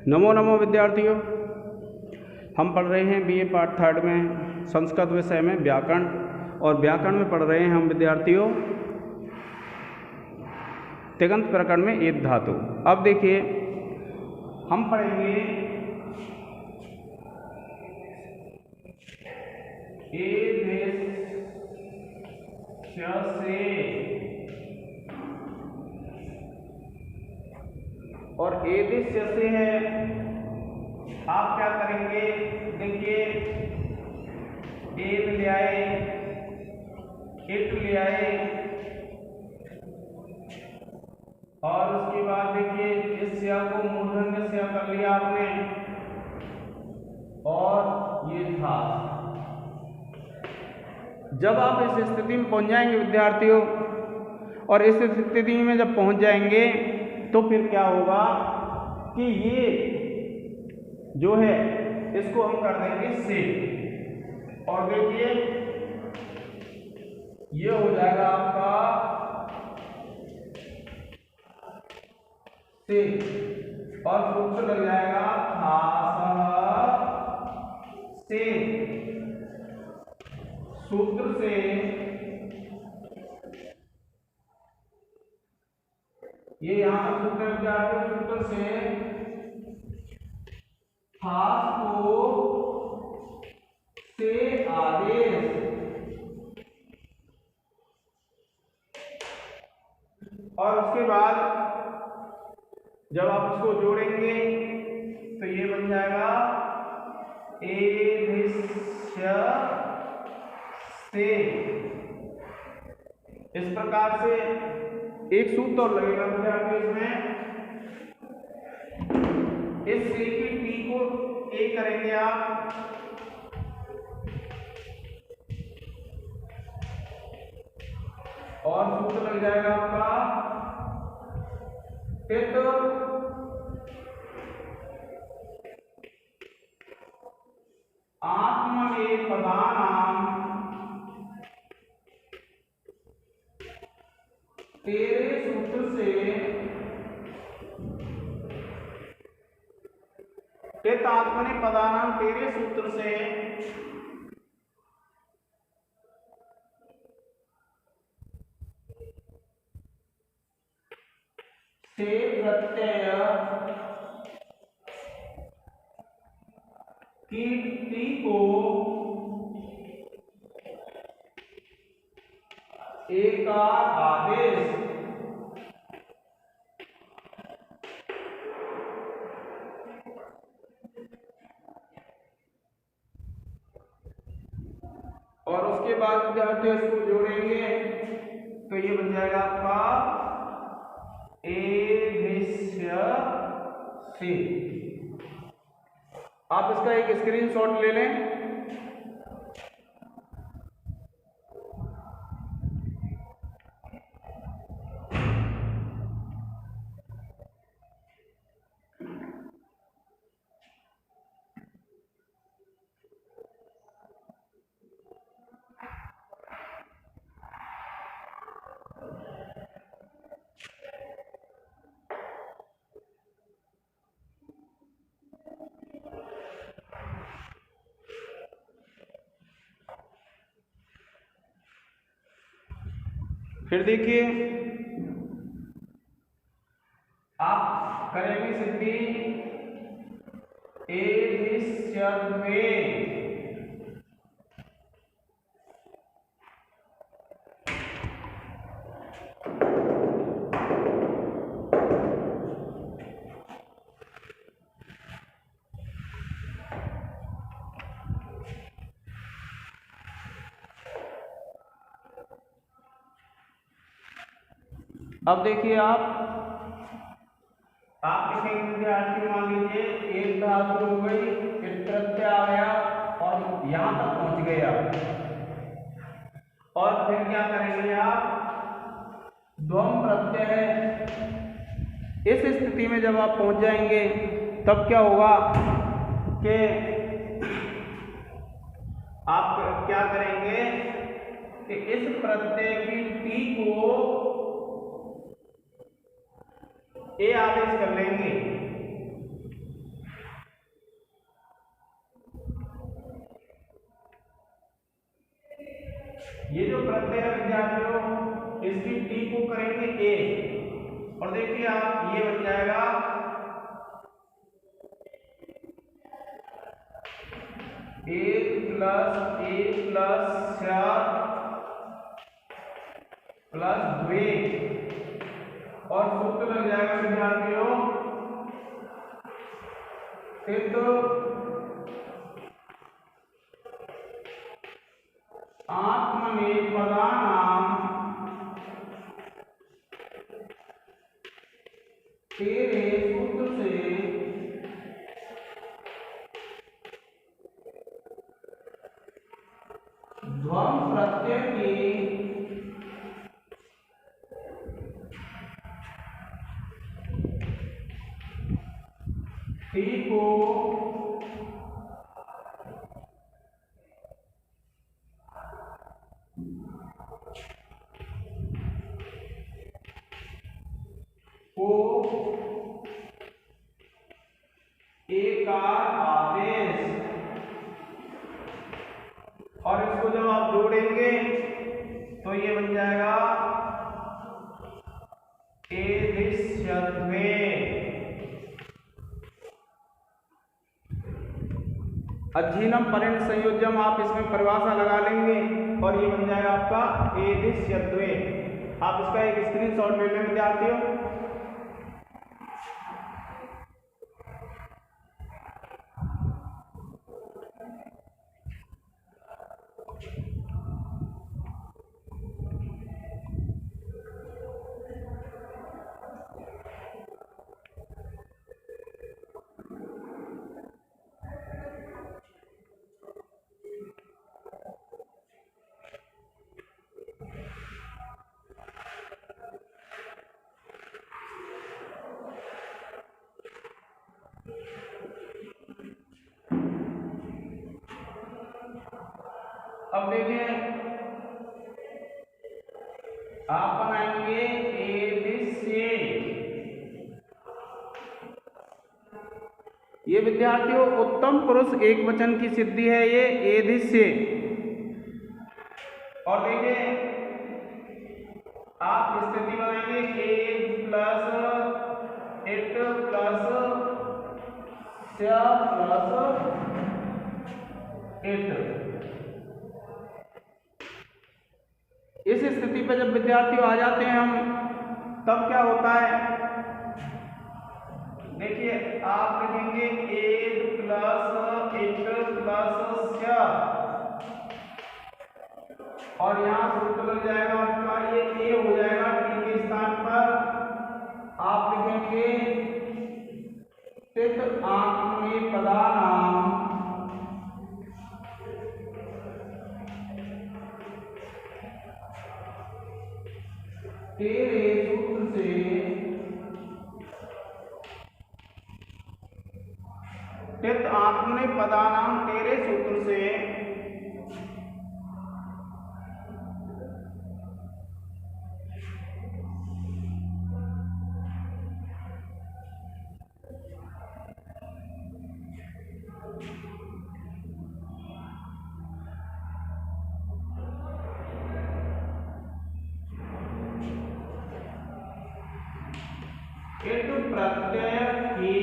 नमो नमो विद्यार्थियों, हम पढ़ रहे हैं बीए पार्ट थर्ड में संस्कृत विषय में व्याकरण, और व्याकरण में पढ़ रहे हैं हम विद्यार्थियों तिङन्त प्रकरण में एत धातु। अब देखिए हम पढ़ेंगे से, और एदेश्य से है। आप क्या करेंगे, देखिए एद ले आए, इट ले आए, और उसके बाद देखिए इस स्या को मूर्धन्य स्या कर लिया आपने, और ये था। जब आप इस स्थिति में पहुंच जाएंगे विद्यार्थियों, और इस स्थिति में जब पहुंच जाएंगे तो फिर क्या होगा कि ये जो है इसको हम कर देंगे से, और देखिए ये हो जाएगा आपका से, और सूत्र लग जाएगा से, सूत्र से ये यहां पर सूत्र विद्यार्थियों, सूत्र से खास को से आदेश, और उसके बाद जब आप इसको जोड़ेंगे तो ये बन जाएगा एदेश्य से। इस प्रकार से एक सूत्र और लगेगा विद्यार्थी इसमें, इस से की टी को ए करेंगे आप, और सूत्र लग जाएगा आपका टित आत्मनेपदानां तेरे सूत्र से, टित आत्मनेपदानां तेरे सूत्र से प्रत्यय की टी को एकार आदेश, और उसके बाद विद्यार्थी इसको जोड़ेंगे तो ये बन जाएगा आपका एदेश्य से। आप इसका एक स्क्रीनशॉट ले लें। फिर देखिए आप करेंगे सिद्धि एदेश्य में, अब देखिए आप लिखेंगे विद्यार्थी, मान लीजिए एक धातु हो गई, फिर प्रत्यय आ गया और यहां तक पहुंच गए आप, और फिर क्या करेंगे आप, द्वम प्रत्यय है। इस स्थिति में जब आप पहुंच जाएंगे तब क्या होगा कि आप क्या करेंगे कि इस प्रत्यय की टी को ए आदेश कर लेंगे, प्लस ए प्लस प्लस द्वे और सूत्र लग जाएगा विद्यार्थियों तित आत्मनेपदानां तेरे सूत्र से ध्वम प्रत्यय की टी को एकार आदेश और इसको जब आप जोड़ेंगे तो ये बन जाएगा एदिश्यत्वे। अधीनम परिण संयोजम आप इसमें परिभाषा लगा लेंगे और ये बन जाएगा आपका एदिश्यत्वे। आप इसका एक स्क्रीनशॉट ले लें विद्यार्थियों। अब देखिए आप बनाएंगे एदिश्य। ये विद्यार्थियों उत्तम पुरुष एक वचन की सिद्धि है ये एदिश्य। और देखिए आप स्थिति बनाएंगे as plus it plus plus it. इस स्थिति पे जब विद्यार्थियों आ जाते हैं हम तब क्या होता है देखिए आप लिखेंगे एज प्लस इट प्लस और यहाँ सूत्र लग जाएगा आपका ये ए हो जाएगा टी के स्थान पर आप लिखेंगे तित आत्मनेपदानां तेरे सूत्र से तित आत्मनेपदानां तेरे सूत्र से इट प्रत्यय की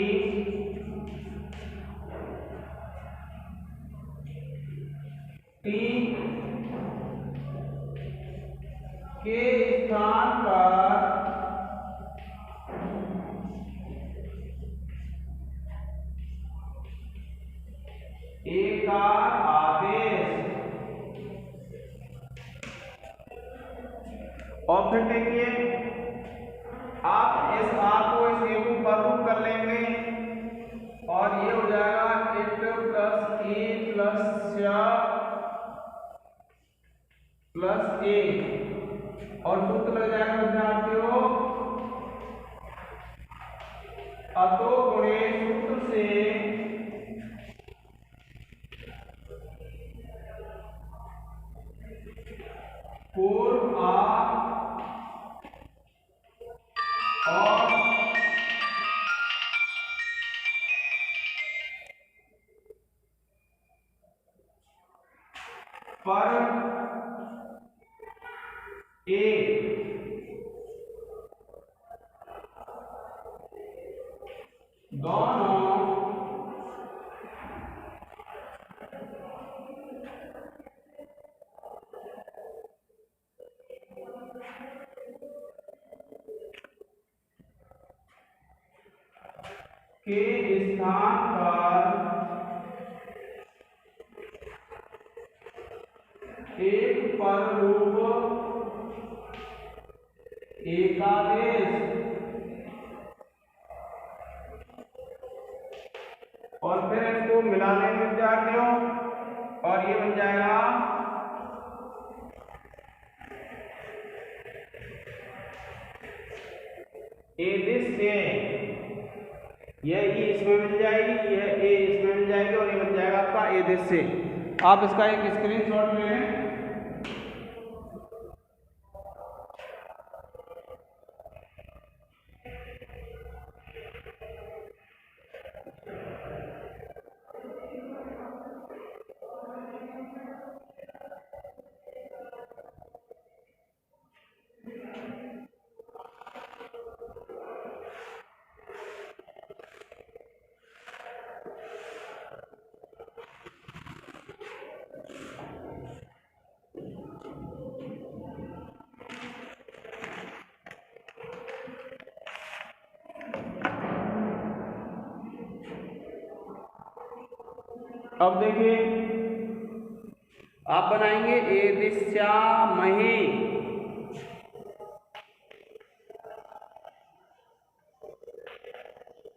टी के स्थान पर एकार आदेश। और फिर देखिए आप इस आर को इस ए को बर्फ कर लेंगे और ये हो जाएगा इट प्लस ए प्लस ए और सूत्र लग जाएगा विद्यार्थियों अतो गुणे सूत्र से पूर्व आ और पर ए दोनों के स्थान पर एक पररूप एकादेश और फिर इसको मिला लेंगे विद्यार्थियों और ये बन जाएगा एदिश्य। यह ई इसमें मिल जाएगी, यह ए इसमें मिल जाएगी और ये बन जाएगा आपका एदिश्य। आप इसका एक स्क्रीनशॉट ले लें। अब देखिए आप बनाएंगे एदिश्यामहे।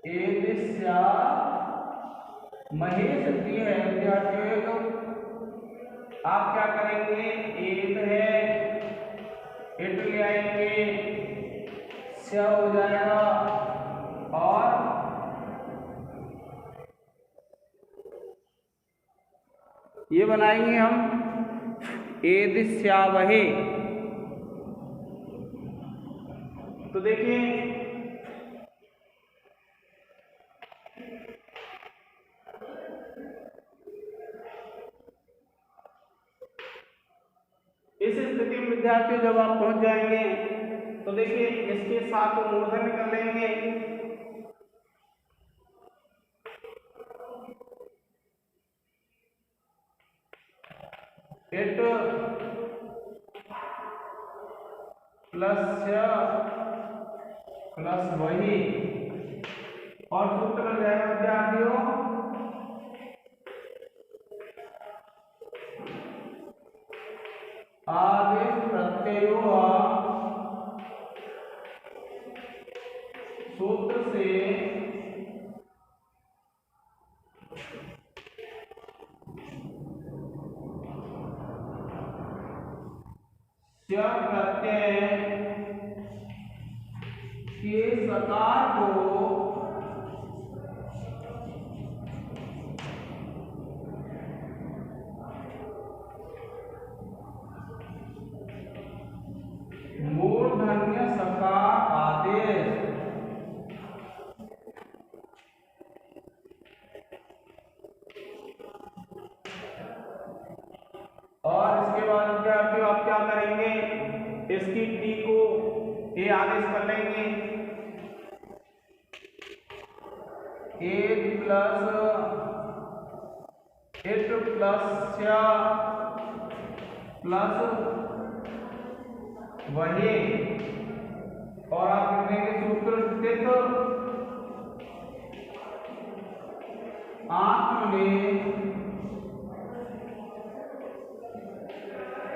एदिश्यामहे शक्ति है विद्यार्थियों। तो आप क्या करेंगे, एद है इट ले आएंगे, स्य हो जाएगा और ये बनाएंगे हम एदिश्यावहे। तो देखिए इस स्थिति में विद्यार्थी जब आप पहुंच जाएंगे तो देखिए इसके साथ मूर्धन्य कर लेंगे। इट प्लस प्लस वही और सूत्र बन जाएगा विद्यार्थियों आदेश प्रत्ययो सूत्र से प्रत्यय के सकार को मूर्धन्य सकार आदेश और इसके बाद विद्यार्थियों आप क्या करेंगे, इसकी टी को ए आदेश कर लेंगे। एट प्लस प्लस वही और आप लिखेंगे सूत्र स्थित आत्म में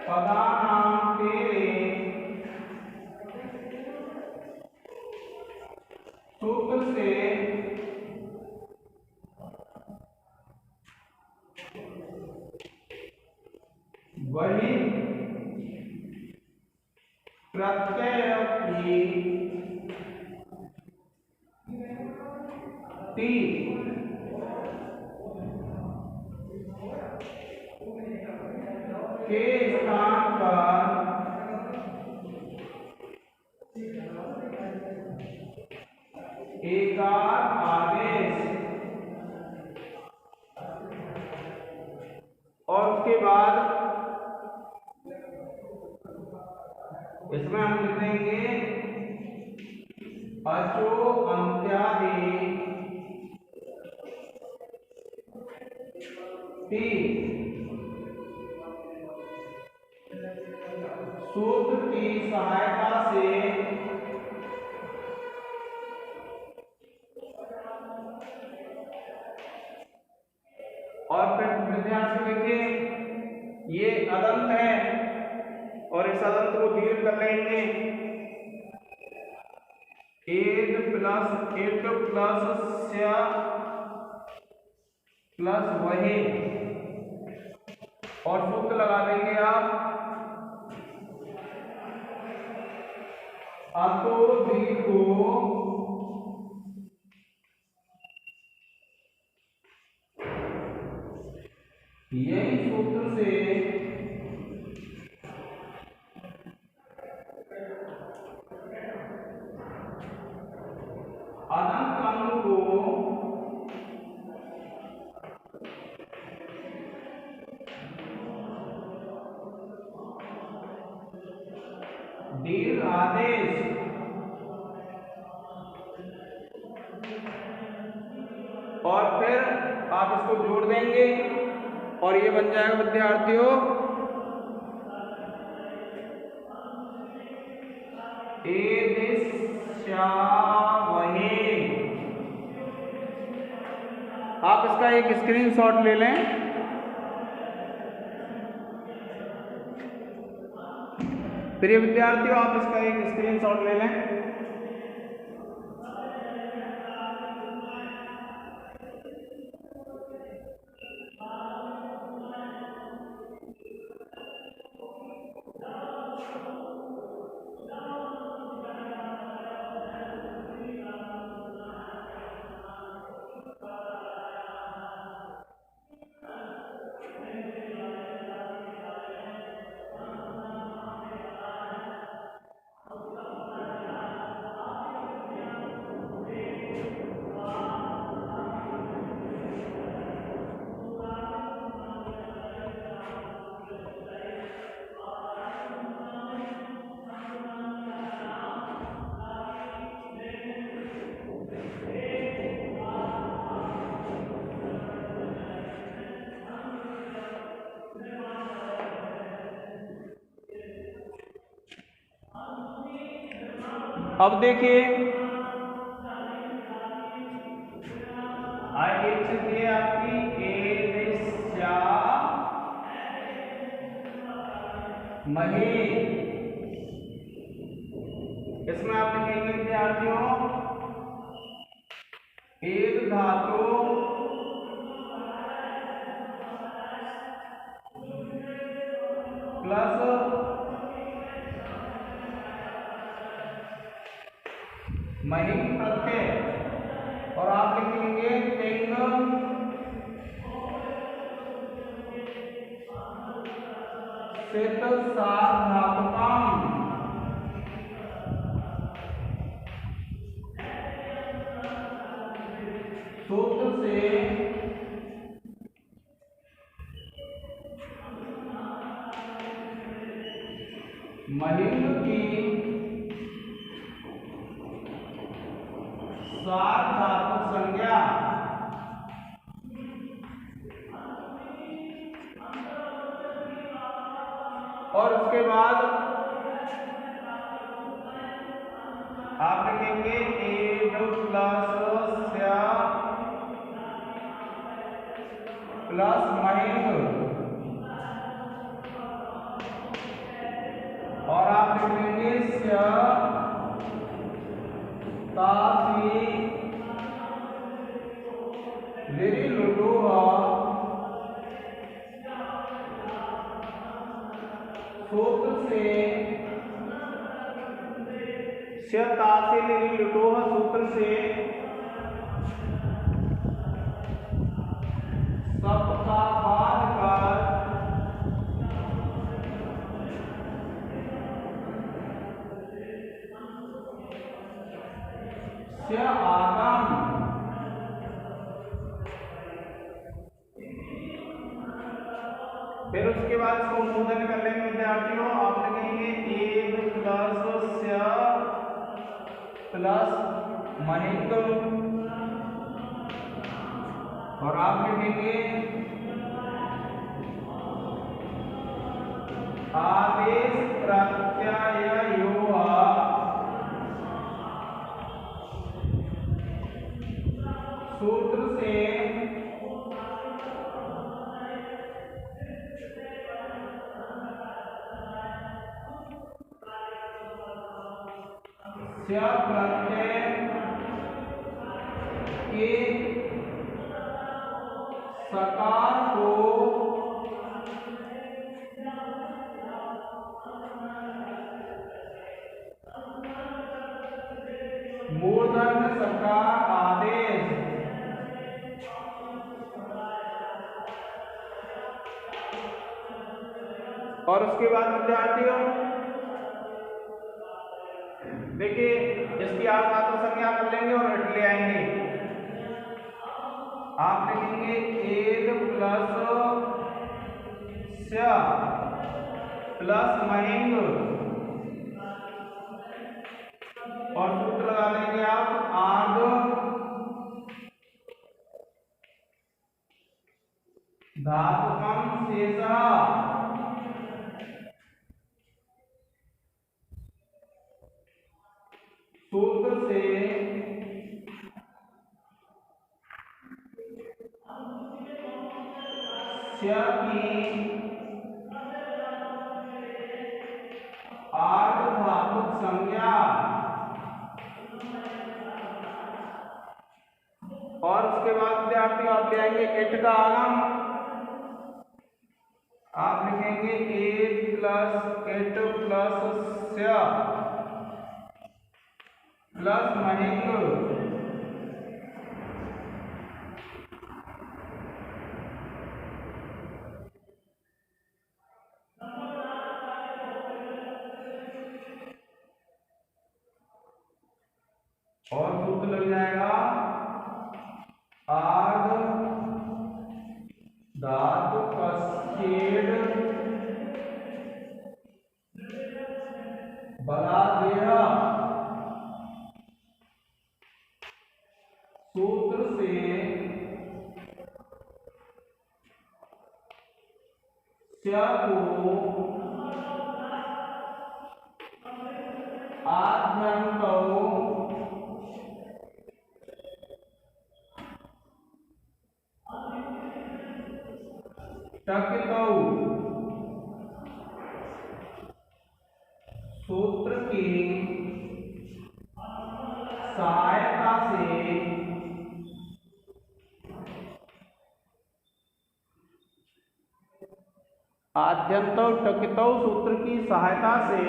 पदानाम तेरे सूत्र से वही प्रत्यय की टी के स्थान पर एकार आदेश और उसके बाद इसमें हम लिख देंगे अचो अंत्यादि टी सूत्र की सहायता से और फिर विद्यार्थी देखिए ये अदंत है और इस अदंत को दीर्घ कर लेंगे। एद प्लस एट प्लस स्य प्लस वही और सूत्र लगा देंगे आप अतो दीर्घो यही सूत्र से अनंत अंग को दीर्घ आदेश और फिर आप इसको जोड़ देंगे और ये बन जाएगा विद्यार्थियों वही। आप इसका एक स्क्रीनशॉट ले लें। प्रिय विद्यार्थियों आप इसका एक स्क्रीनशॉट ले लें। अब देखिए आपकी मही, इसमें आप लिखेंगे विद्यार्थियों एक धातु प्लस महिम प्रत्यय और आप लिखेंगे तिंग सित सार्धातुकम। सूत्र से महिम की सार्वधातुक संज्ञा और उसके बाद आप लिखेंगे एड प्लस प्लस महिम और आप लिख लेंगे तासी लिरी लुडुहा। सूत्र से तासी लिरी लुडुहा सूत्र से सबका बाध कर आगम। फिर उसके बाद इसको शोधन कर लेंगे विद्यार्थियों। आप लिखेंगे एक प्लस महिम और आप लिखेंगे आदेश प्रत्यय सूत्र से प्रत्यय के सकार को मूर्धन्य सकार आदेश। और उसके बाद विद्यार्थियों देखिए इसकी आप धातु संज्ञा कर लेंगे और हट ले आएंगे। आप लिखेंगे एक प्लस स्य प्लस महिंग और सूत्र लगा देंगे आप आर्ध धातुकम शेषः। सूत्र से स्य की आर्धधातुक संज्ञा और उसके बाद विद्यार्थी आप ले आएंगे इट का आगम। आप लिखेंगे एट प्लस इट प्लस स्य प्लस महिंग और सूत्र लग जाएगा आर्ध धातु कस्केड बला देह। सूत्र से स्य को आद्यंतो टकितौ सूत्र की सहायता से आद्यंतो टकितौ सूत्र की सहायता से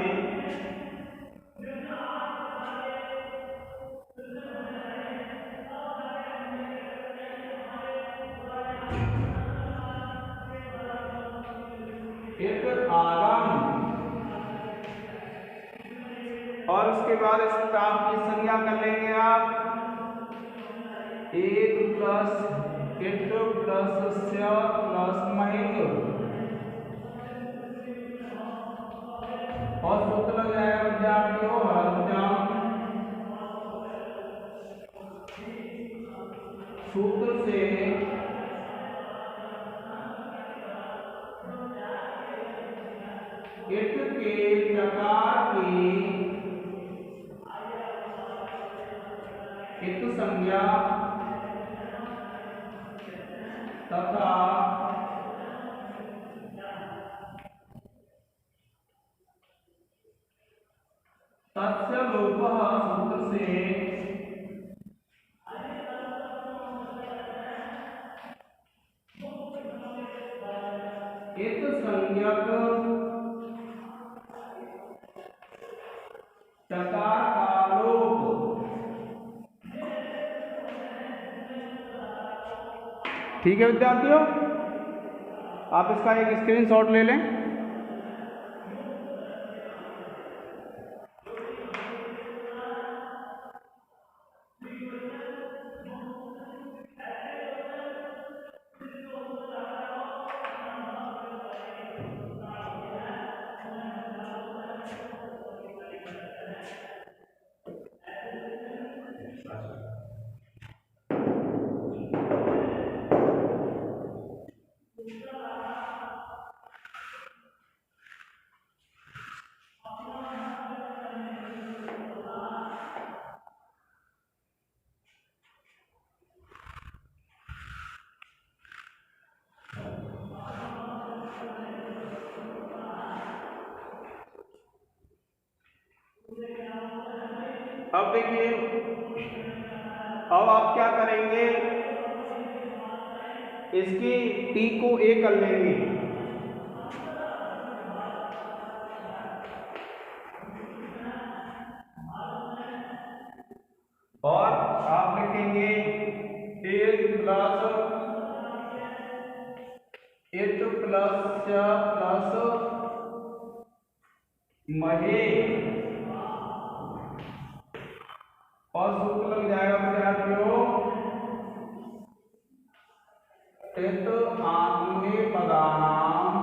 एक आगम और उसके बाद इस काम की संज्ञा कर लेंगे आप एक प्लस इट प्लस स्य प्लस महिंग और सूत्र लग जाएगा विद्यार्थियों हरजम। सूत्र से इट के चकार की इत संज्ञा तथा तस्य लोपः सूत्र से इत संज्ञक चकार का लोप। ठीक है विद्यार्थियों, आप इसका एक स्क्रीनशॉट ले लें। अब देखिए, अब आप क्या करेंगे, इसकी टी को ए कर लेंगे और आप लिखेंगे 8 प्लस महे और सूत्र लग जाएगा विद्यार्थियों आत्मे पदानाम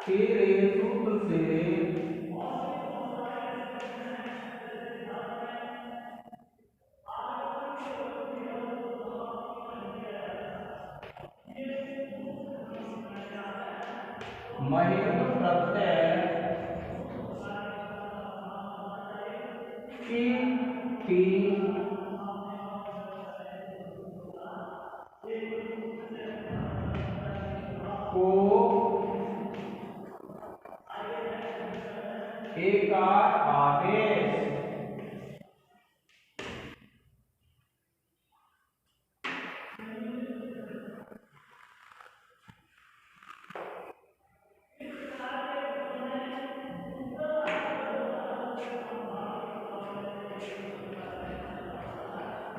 तेरे सूत्र से महिम प्रत्यय की को एकार आदेश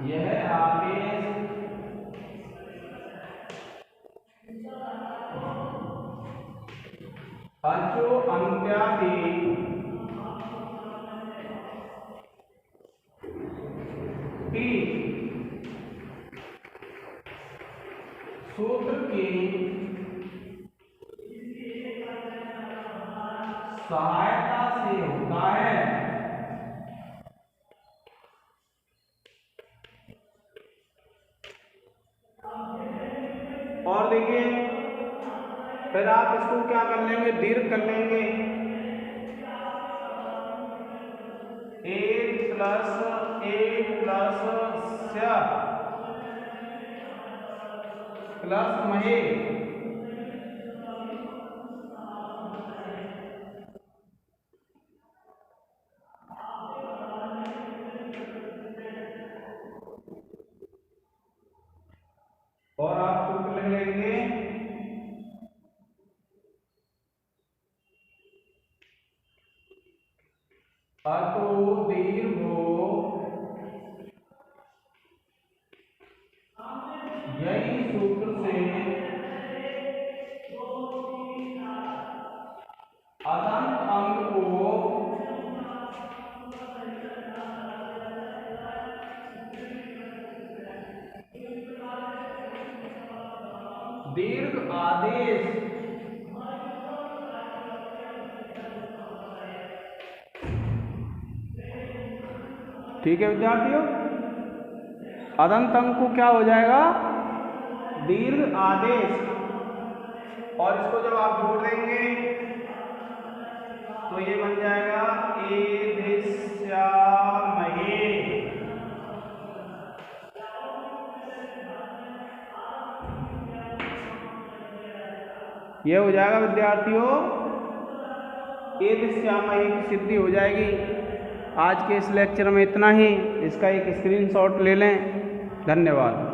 यह आदेश अचो अंत्यादि की सूत्र की सहायता से होता है। और देखिए, फिर आप इसको क्या कर लेंगे, दीर्घ कर लेंगे, 1 प्लस महे और आप सूत्र लिख लेंगे अतो दीर्घो यही सूत्र से अदंत अंग को दीर्घ आदेश ठीक है विद्यार्थियों, अदंत अंग को क्या हो जाएगा, दीर्घ आदेश। और इसको जब आप जोड़ देंगे तो ये बन जाएगा एदिश्यामहे। ये हो जाएगा विद्यार्थियों, एदिश्यामहे की सिद्धि हो जाएगी। आज के इस लेक्चर में इतना ही, इसका एक स्क्रीनशॉट ले लें। धन्यवाद।